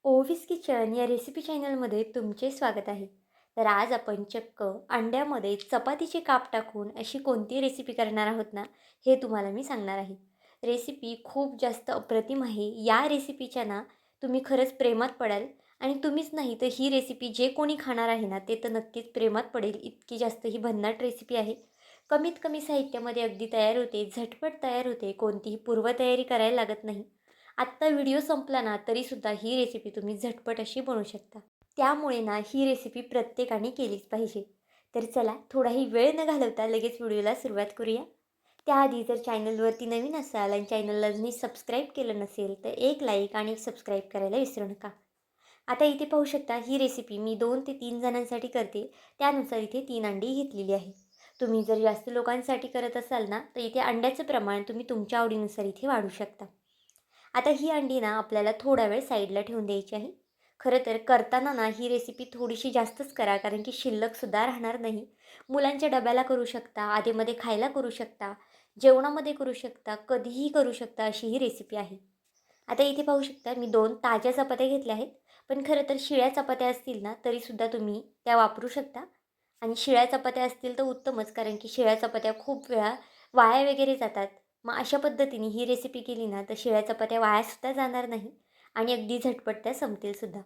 ओव्हिस kitchen या recipe चॅनलमध्ये तुमचे स्वागत आहे. तर आज आपण चक्क अंड्यामध्ये चपातीचे काप टाकून अशी कोणती रेसिपी करणार आहोत ना, हे तुम्हाला मी सांगणार आहे. रेसिपी खूप जास्त अप्रतिम आहे. या रेसिपीच्या ना तुम्ही खरंच प्रेमात पडाल आणि तुम्हीच नाही तर ही रेसिपी जे कोणी खाणार आहे ना, ते तर नक्कीच प्रेमात पडेल. इतकी जास्त ही भन्नाट रेसिपी आहे. कमीत कमी साहित्यामध्ये अगदी तयार होते, झटपट तयार होते, कोणतीही पूर्वतयारी करायला लागत नाही. आत्ता व्हिडिओ संपला ना तरीसुद्धा ही रेसिपी तुम्ही झटपट अशी बनवू शकता. त्यामुळे ना ही रेसिपी प्रत्येकाने केलीच पाहिजे. तर चला थोडाही वेळ न घालवता लगेच व्हिडिओला सुरुवात करूया. त्याआधी जर चॅनलवरती नवीन असाल आणि चॅनलला अजूनही सबस्क्राईब केलं नसेल तर एक लाईक आणि एक सबस्क्राईब करायला विसरू नका. आता इथे पाहू शकता ही रेसिपी मी 2 ते 3 जणांसाठी करते. त्यानुसार इथे 3 अंडी घेतलेली आहे. तुम्ही जर जास्त लोकांसाठी करत असाल ना तर इथे अंड्याचं प्रमाण तुम्ही तुमच्या आवडीनुसार इथे वाढवू शकता. आता ही अंडी ना आपल्याला थोडा वेळ साईडला ठेवून द्यायची आहे. खरं तर करताना ना ही रेसिपी थोडीशी जास्तच करा, कारण की शिल्लकसुद्धा राहणार नाही. मुलांच्या डब्याला करू शकता, आधीमध्ये खायला करू शकता, जेवणामध्ये करू शकता, कधीही करू शकता अशी ही रेसिपी आहे. आता इथे पाहू शकता मी 2 ताज्या चपात्या घेतल्या आहेत. पण खरं तर शिळ्या चपात्या असतील ना तरीसुद्धा तुम्ही त्या वापरू शकता आणि शिळ्या चपात्या असतील तर उत्तमच, कारण की शिळ्या चपात्या खूप वेळा वाया वगैरे जातात. मग अशा पद्धतीने ही रेसिपी केली ना तर शिळ्या चपात्या वायासुद्धा जाणार नाही आणि अगदी झटपट त्या संपतीलसुद्धा.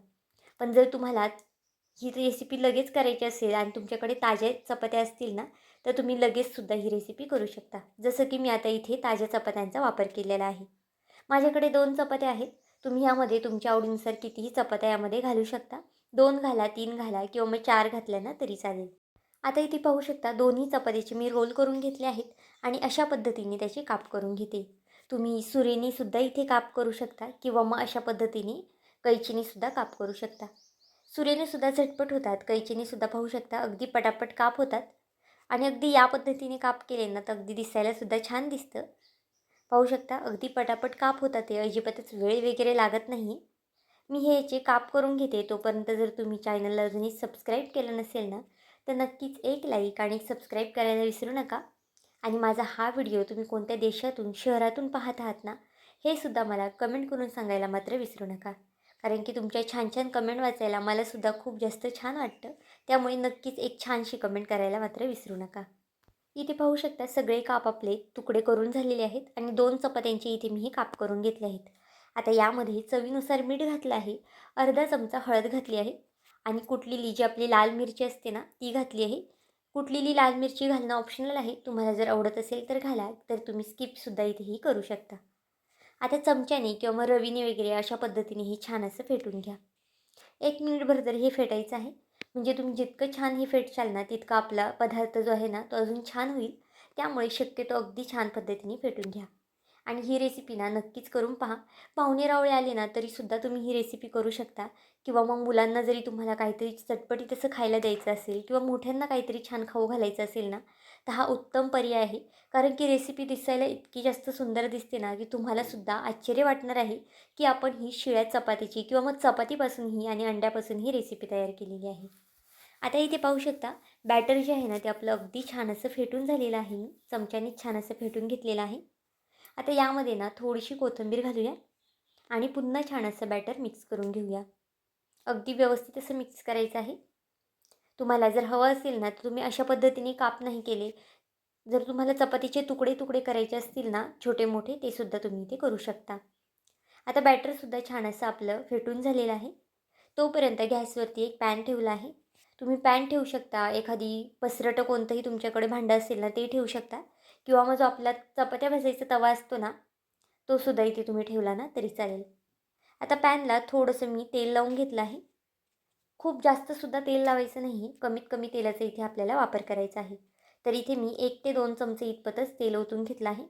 पण जर तुम्हाला ही रेसिपी लगेच करायची असेल आणि तुमच्याकडे ताज्या चपात्या असतील ना तर तुम्ही लगेचसुद्धा ही रेसिपी करू शकता. जसं की मी आता इथे ताज्या चपात्यांचा वापर केलेला आहे. माझ्याकडे 2 चपात्या आहेत. तुम्ही यामध्ये तुमच्या आवडीनुसार कितीही चपात्या यामध्ये घालू शकता. 2 घाला, 3 घाला किंवा मग 4 घातल्या ना तरी चालेल. आता इथे पाहू शकता दोन्ही चपातीचे मी रोल करून घेतले आहेत आणि अशा पद्धतीने त्याचे काप करून घेते. तुम्ही सुरीनेसुद्धा इथे काप करू शकता किंवा मग अशा पद्धतीने कैचीनेसुद्धा काप करू शकता. सुरीनेसुद्धा झटपट होतात, कैचीनेसुद्धा पाहू शकता अगदी पटापट काप होतात आणि अगदी या पद्धतीने काप केले ना तर अगदी दिसायलासुद्धा छान दिसतं. पाहू शकता अगदी पटापट काप होतात, ते अजिबातच वेळ वगैरे लागत नाही. मी हे याचे काप करून घेते. तोपर्यंत जर तुम्ही चॅनलला अजूनही सबस्क्राईब केलं नसेल ना तर नक्कीच एक लाईक आणि एक सबस्क्राईब करायला विसरू नका. आणि माझा हा व्हिडिओ तुम्ही कोणत्या देशातून शहरातून पाहत आहात ना हे सुद्धा मला कमेंट करून सांगायला मात्र विसरू नका. कारण की तुमच्या छान छान कमेंट वाचायला मलासुद्धा खूप जास्त छान वाटतं. त्यामुळे नक्कीच एक छानशी कमेंट करायला मात्र विसरू नका. इथे पाहू शकता सगळे काप आपले तुकडे करून झालेले आहेत आणि 2 चपात्यांचे इथे मी हे काप करून घेतले आहेत. आता यामध्ये चवीनुसार मीठ घातलं आहे, अर्धा चमचा हळद घातली आहे आणि कुटलेली जी आपली लाल मिरची असते ना ती घातली आहे. कुटलेली लाल मिरची घालणं ऑप्शनल आहे. तुम्हाला जर आवडत असेल तर घाला, तर तुम्ही स्किपसुद्धा इथेही करू शकता. आता चमच्याने किंवा मग रवीने वगैरे अशा पद्धतीने हे छान असं फेटून घ्या. 1 मिनिटभर तरी हे फेटायचं आहे. म्हणजे तुम्ही जितकं छान हे फेटशाल ना तितका आपला पदार्थ जो आहे ना तो अजून छान होईल. त्यामुळे शक्यतो अगदी छान पद्धतीने फेटून घ्या. आणि ही रेसिपी ना नक्कीच करून पहा. पाहुणे-रावळे आले ना तरीसुद्धा तुम्ही ही रेसिपी करू शकता किंवा मग मुलांना जरी तुम्हाला काहीतरी चटपटीत असं खायला द्यायचं असेल किंवा मोठ्यांना काहीतरी छान खाऊ घालायचं असेल ना, तर हा उत्तम पर्याय आहे. कारण की रेसिपी दिसायला इतकी जास्त सुंदर दिसते ना, की तुम्हालासुद्धा आश्चर्य वाटणार आहे, की आपण ही शिळ्या चपातीची किंवा मग चपातीपासूनही आणि अंड्यापासून ही रेसिपी तयार केलेली आहे. आता इथे पाहू शकता बॅटर जे आहे ना, ते आपलं अगदी छान असं फेटून झालेलं आहे. मी चमच्याने छान असं फेटून घेतलेलं आहे. आता यामध्ये ना थोडीशी कोथिंबीर घालूया आणि पुन्हा छान असं बॅटर मिक्स करून घेऊया. अगदी व्यवस्थित असं मिक्स करायचं आहे. तुम्हाला जर हवं असेल ना, तर तुम्ही अशा पद्धतीने काप नाही केले. जर तुम्हाला चपातीचे तुकडे-तुकडे करायचे असतील ना, छोटे-मोठे, ते सुद्धा तुम्ही इथे करू शकता. आता बॅटरसुद्धा छान असं आपलं फेटून झालेलं आहे. तोपर्यंत गॅसवरती एक पॅन ठेवला आहे. तुम्ही पॅन ठेवू शकता, एखादी पसरटं कोणतंही तुमच्याकडे भांडं असेल ना, ते ठेवू शकता किंवा मग जो आपला चपात्या भाजायचा तवा असतो ना, तो सुद्धा इथे तुम्ही ठेवला ना तरी चालेल. आता पॅनला थोडंसं मी तेल लावून घेतलं आहे. खूप जास्तसुद्धा तेल लावायचं नाही आहे. कमीत कमी तेलाचा इथे आपल्याला वापर करायचा आहे. तर इथे मी 1 ते 2 चमचे इतपतच तेल ओतून घेतलं आहे.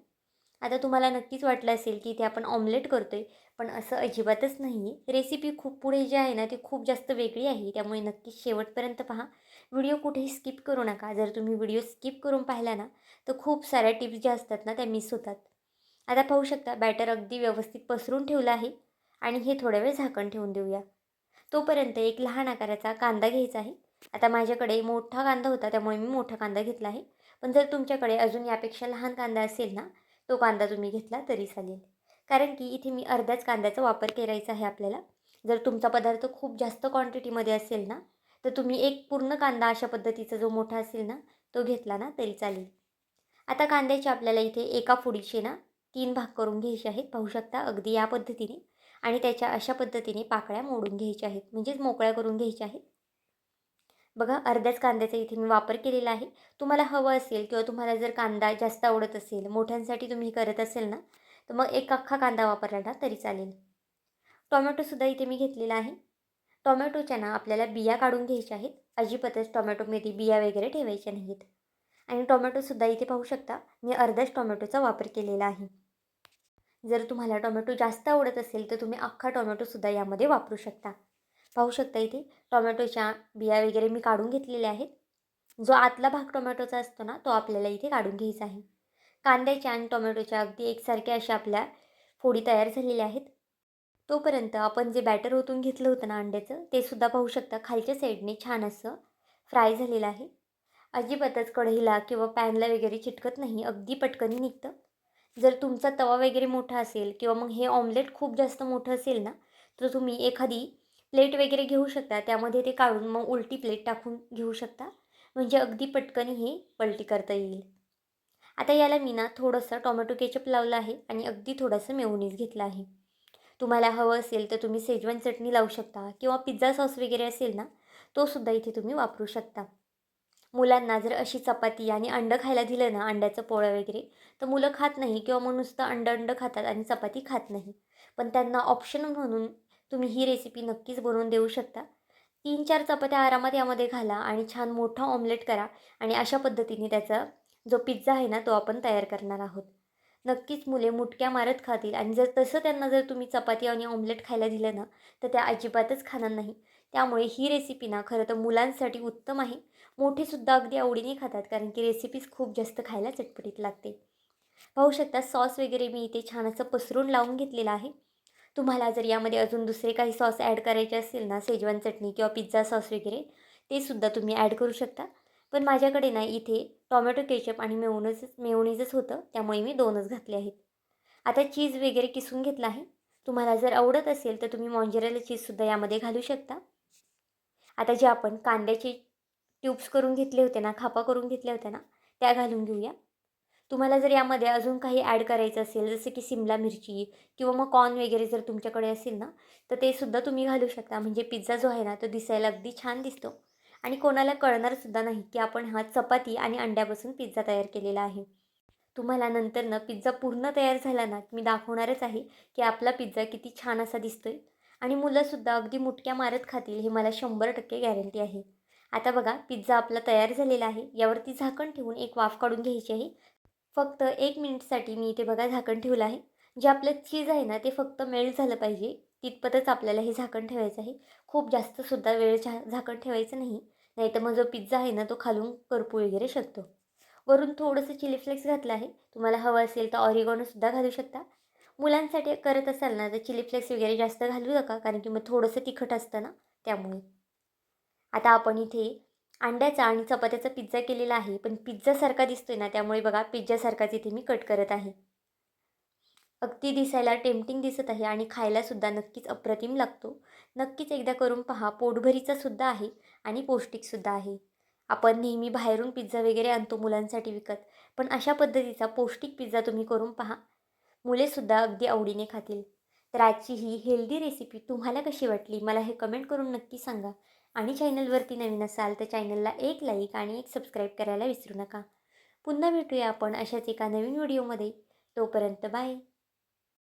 आता तुम्हाला नक्कीच वाटलं असेल की इथे आपण ऑमलेट करतोय, पण असं अजिबातच नाही आहे. रेसिपी खूप पुढे जी आहे ना, ती खूप जास्त वेगळी आहे. त्यामुळे नक्कीच शेवटपर्यंत पहा. व्हिडिओ कुठेही स्किप करू नका. जर तुम्ही व्हिडिओ स्किप करून पाहिला ना, तर खूप साऱ्या टिप्स ज्या असतात ना, त्या मिस होतात. आता पाहू शकता बॅटर अगदी व्यवस्थित पसरून ठेवलं आहे आणि हे थोडा वेळ झाकण ठेवून देऊया. तोपर्यंत एक लहान आकाराचा कांदा घ्यायचा आहे. आता माझ्याकडे मोठा कांदा होता त्यामुळे मी मोठा कांदा घेतला आहे. पण जर तुमच्याकडे अजून यापेक्षा लहान कांदा असेल ना, तो कांदा तुम्ही घेतला तरी चालेल. कारण की इथे मी अर्ध्याच कांद्याचा वापर करायचा आहे आपल्याला. जर तुमचा पदार्थ खूप जास्त क्वांटिटीमध्ये असेल ना, तर तुम्ही एक पूर्ण कांदा अशा पद्धतीचा जो मोठा असेल ना, तो घेतला ना तरी चालेल. आता कांद्याचे आपल्याला इथे एका फोडीचे ना 3 भाग करून घ्यायचे आहेत. पाहू शकता अगदी या पद्धतीने आणि त्याच्या अशा पद्धतीने पाकळ्या मोडून घ्यायच्या आहेत, म्हणजेच मोकळ्या करून घ्यायच्या आहेत. बघा अर्ध्याच कांद्याचा इथे मी वापर केलेला आहे. तुम्हाला हवं असेल किंवा तुम्हाला जर कांदा जास्त आवडत असेल, मोठ्यांसाठी तुम्ही करत असेल ना, तर मग एक अख्खा कांदा वापरला ना तरी चालेल. टोमॅटोसुद्धा इथे मी घेतलेला आहे. टोमॅटोच्या ना आपल्याला बिया काढून घ्यायच्या आहेत. अजिबातच टोमॅटोमध्ये बिया वगैरे ठेवायच्या नाहीत. आणि टोमॅटोसुद्धा इथे पाहू शकता मी अर्ध्याच टोमॅटोचा वापर केलेला आहे. जर तुम्हाला टोमॅटो जास्त आवडत असेल तर तुम्ही अख्खा टोमॅटोसुद्धा यामध्ये वापरू शकता. पाहू शकता इथे टोमॅटोच्या बिया वगैरे मी काढून घेतलेल्या आहेत. जो आतला भाग टोमॅटोचा असतो ना, तो आपल्याला इथे काढून घ्यायचा आहे. कांद्याच्या आणि टोमॅटोच्या अगदी एकसारख्या अशा आपल्या फोडी तयार झालेल्या आहेत. तोपर्यंत आपण जे बॅटर ओतून घेतलं होतं ना अंड्याचं, ते सुद्धा पाहू शकता खालच्या साईडने छान असं फ्राय झालेलं आहे. अजिबातच कढईला किंवा पॅनला वगैरे चिटकत नाही, अगदी पटकन निघतं. जर तुमचा तवा वगैरे मोठा असेल किंवा मग हे ऑमलेट खूप जास्त मोठं असेल ना, तर तुम्ही एखादी प्लेट वगैरे घेऊ शकता. त्यामध्ये ते काढून मग उलटी प्लेट टाकून घेऊ शकता. म्हणजे अगदी पटकन हे पलटी करता येईल. आता याला मी ना थोडंसं टोमॅटो केचप लावलं आहे आणि अगदी थोडंसं मेयोनीज घेतलं आहे. तुम्हाला हवं असेल तर तुम्ही शेजवान चटणी लावू शकता किंवा पिझ्झा सॉस वगैरे असेल ना, तो सुद्धा इथे तुम्ही वापरू शकता. मुलांना जर अशी चपाती आणि अंडं खायला दिलं ना, अंड्याचं पोळं वगैरे, तर मुलं खात नाही किंवा मग नुसतं अंडं खातात आणि चपाती खात नाही. पण त्यांना ऑप्शन म्हणून तुम्ही ही रेसिपी नक्कीच बनवून देऊ शकता. 3-4 चपात्या आरामात यामध्ये घाला आणि छान मोठा ऑमलेट करा आणि अशा पद्धतीने त्याचा जो पिझ्झा आहे ना, तो आपण तयार करणार आहोत. नक्कीच मुले मुटक्या मारत खातील आणि जर तसं त्यांना जर तुम्ही चपाती आणि ऑमलेट खायला दिलं ना, तर त्या अजिबातच खाणार नाही. त्यामुळे ही रेसिपी ना खरं तर मुलांसाठी उत्तम आहे. मोठेसुद्धा अगदी आवडीने खातात कारण की रेसिपीज खूप जास्त खायला चटपटीत लागते. पाहू शकता सॉस वगैरे मी इथे छान असं पसरून लावून घेतलेला आहे. तुम्हाला जर यामध्ये अजून दुसरे काही सॉस ॲड करायचे असतील ना, शेजवान चटणी किंवा पिझ्झा सॉस वगैरे, ते सुद्धा तुम्ही ॲड करू शकता. पण माझ्याकडे ना इथे टोमॅटो केचप आणि मेयोनीजच होतं, त्यामुळे मी 2च घातले आहेत. आता चीज वगैरे किसून घेतलं आहे. तुम्हाला जर आवडत असेल तर तुम्ही मॉन्जरेला चीजसुद्धा यामध्ये घालू शकता. आता जे आपण कांद्याचे क्यूब्स करून घेतले होते ना, खापा करून घेतल्या होत्या ना, त्या घालून घेऊया. तुम्हाला जर यामध्ये अजून काही ॲड करायचं असेल, जसं की सिमला मिरची किंवा मग कॉर्न वगैरे जर तुमच्याकडे असेल ना, तर ते सुद्धा तुम्ही घालू शकता. म्हणजे पिझ्झा जो आहे ना, तो दिसायला अगदी छान दिसतो आणि कोणाला कळणारसुद्धा नाही, की आपण हा चपाती आणि अंड्यापासून पिझ्झा तयार केलेला आहे. तुम्हाला नंतर ना पिझ्झा पूर्ण तयार झाला ना, मी दाखवणारच आहे, की आपला पिझ्झा किती छान असा दिसतोय आणि मुलंसुद्धा अगदी मुटक्या मारत खातील, हे मला 100% गॅरंटी आहे. आता बघा पिझ्झा आपला तयार झालेला आहे. यावरती झाकण ठेवून एक वाफ काढून घ्यायची आहे. फक्त 1 मिनिटसाठी मी इथे बघा झाकण ठेवलं आहे. जे आपलं चीज आहे ना, ते फक्त मेल्ट झालं पाहिजे, तितपतच आपल्याला हे झाकण ठेवायचं आहे. खूप जास्तसुद्धा वेळ झाकण ठेवायचं नाही. नाहीतर मग जो पिझ्झा आहे ना, तो खालून करपू वगैरे शकतो. वरून थोडंसं चिली फ्लेक्स घातलं आहे. तुम्हाला हवं असेल तर ऑरिगॅनोसुद्धा घालू शकता. मुलांसाठी करत असाल ना, तर चिली फ्लेक्स वगैरे जास्त घालू नका, कारण की मग थोडंसं तिखट असतं ना, त्यामुळे. आता आपण इथे अंड्याचा आणि चपात्याचा पिझ्झा केलेला आहे, पण पिझ्झासारखा दिसतोय ना, त्यामुळे बघा पिझ्झासारखाच इथे मी कट करत आहे. अगदी दिसायला टेम्प्टिंग दिसत आहे आणि खायलासुद्धा नक्कीच अप्रतिम लागतो. नक्कीच एकदा करून पहा. पोटभरीचासुद्धा आहे आणि पौष्टिकसुद्धा आहे. आपण नेहमी बाहेरून पिझ्झा वगैरे आणतो मुलांसाठी विकत, पण अशा पद्धतीचा पौष्टिक पिझ्झा तुम्ही करून पहा. मुलेसुद्धा अगदी आवडीने खातील. तर आजची ही हेल्दी रेसिपी तुम्हाला कशी वाटली मला हे कमेंट करून नक्की सांगा. आणि चॅनलवरती नवीन असाल तर चॅनलला एक लाईक आणि एक सबस्क्राईब करायला विसरू नका. पुन्हा भेटूया आपण अशाच एका नवीन व्हिडिओमध्ये. तोपर्यंत बाय.